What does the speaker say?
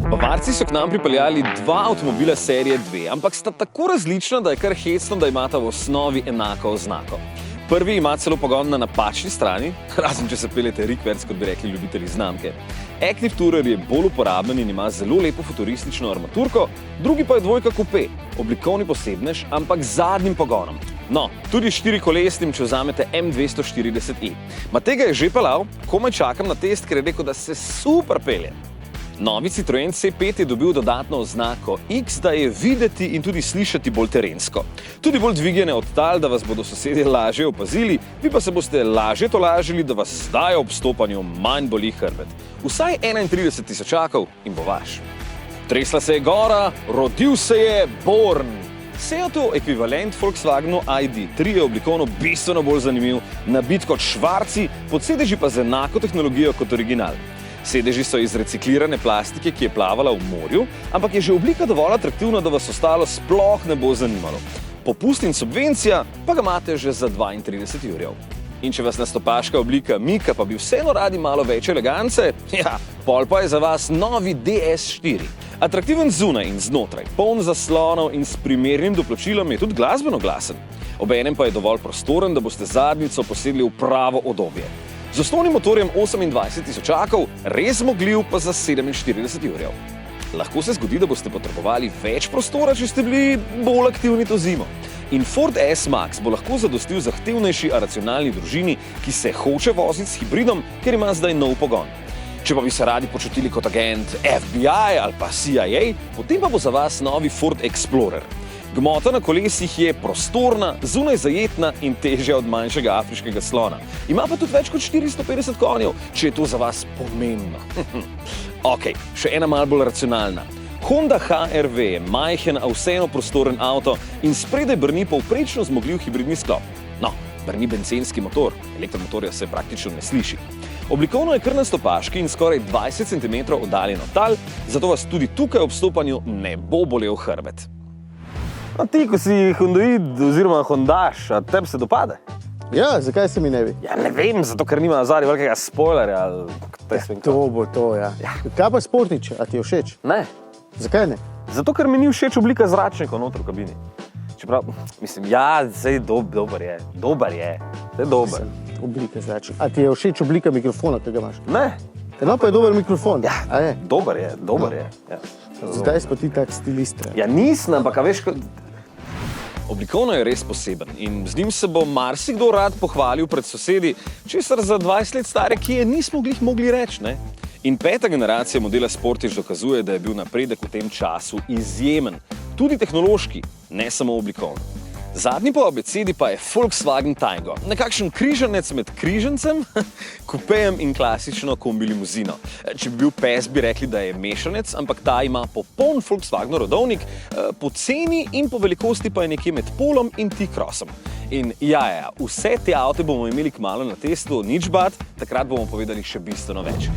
Bavarci so k nam pripeljali dva avtomobila serije 2, ampak sta tako različna, da je kar hecno, da imata v osnovi enako oznako. Prvi ima celo pogon na napačni strani, razen če se peljete rikverc, kot bi rekli ljubitelji znamke. Active Tourer je bolj uporaben in ima zelo lepo futuristično armaturko, drugi pa je dvojka coupe, oblikovni posebnež, ampak z zadnjim pogonom. No, tudi štirikolesnim, če vzamete M240i. Tega je že peljal, komaj čakam na test, ker je rekel, da se super pelje. Novi Citroen C5 je dobil dodatno oznako X, da je videti in tudi slišati bolj terensko. Tudi bolj dvigane od tal, da vas bodo sosedje lažje opazili, vi pa se boste lažje tolažili, da vas zdaj ob stopanju manj boli hrbet. Vsaj 31 tisočakov in bo vaš. Tresla se je gora, rodil se je Born. Seatov ekvivalent Volkswagenu ID3 je oblikovno bistveno bolj zanimiv, nabit kot švarci, pod sedeži pa z enako tehnologijo kot original. Sedeži so iz reciklirane plastike, ki je plavala v morju, ampak je že oblika dovolj atraktivna, da vas ostalo sploh ne bo zanimalo. Popust in subvencija pa ga imate že za 32 jurjev. In če vas nastopaška oblika mika, pa bi vseeno radi malo več elegance, pol pa je za vas novi DS4. Atraktiven zunaj in znotraj, poln zaslonov in s primernim doplačilom je tudi glasbeno glasen. Obenem pa je dovolj prostoren, da boste zadnjico posedli v pravo udobje. Z osnovnim motorjem 28 tisočakov, res zmogljiv pa za 47 jurjev. Lahko se zgodi, da boste potrebovali več prostora, če ste bili bolj aktivni to zimo. In Ford S-Max bo lahko zadostil zahtevnejši a racionalni družini, ki se hoče voziti s hibridom, ker ima zdaj nov pogon. Če pa bi se radi počutili kot agent FBI ali pa CIA, potem pa bo za vas novi Ford Explorer. Gmota na kolesih je prostorna, zunaj zajetna in težja od manjšega afriškega slona. Ima pa tudi več kot 450 konjev, če je to za vas pomembno. Ok, še ena malo bolj racionalna. Honda HR-V je majhen, a vseeno prostoren avto in spredaj brni povprečno zmogljiv hibridni sklop. No, brni bencinski motor, elektromotorja se praktično ne sliši. Oblikovno je kar nastopaški in skoraj 20 cm oddaljen od tal, zato vas tudi tukaj ob stopanju ne bo bolel hrbet. A ti, ko si hondoid oziroma hondaš, a tebi se dopade? Ja, zakaj se mi ne bi? Ja, ne vem, zato ker nima zadaj velikega spoilerja. To bo to, ja. Kaj pa Sportič, a ti je všeč? Ne. Zakaj ne? Zato, ker mi ni všeč oblika zračnikov noter v kabini. Čeprav, mislim, ja, zdaj dober je. Dober je. To je dober. Oblika zračnikov. A ti je všeč oblika mikrofona, ki ga imaš? Ne. No, pa je dober mikrofon. Ja, dober je. Ja. Zdaj si pa ti tak stilist. Ja, nisem, ampak a veš, Oblikovno je res poseben in z njim se bo marsikdo rad pohvalil pred sosedi, česar za 20 let stare Kie nismo glih mogli reči, ne? In peta generacija modela Sportič dokazuje, da je bil napredek v tem času izjemen, tudi tehnološki, ne samo oblikovno. Zadnji po abecedi pa je Volkswagen Taygo, nekakšen križanec med križancem, kupejem in klasično kombi limuzino. Če bi bil pes, bi rekli, da je mešanec, ampak ta ima popoln Volkswagen rodovnik, po ceni in po velikosti pa je nekje med polom in T-crossom. In vse te avte bomo imeli kmalu na testu, nič bad, takrat bomo povedali še bistveno več.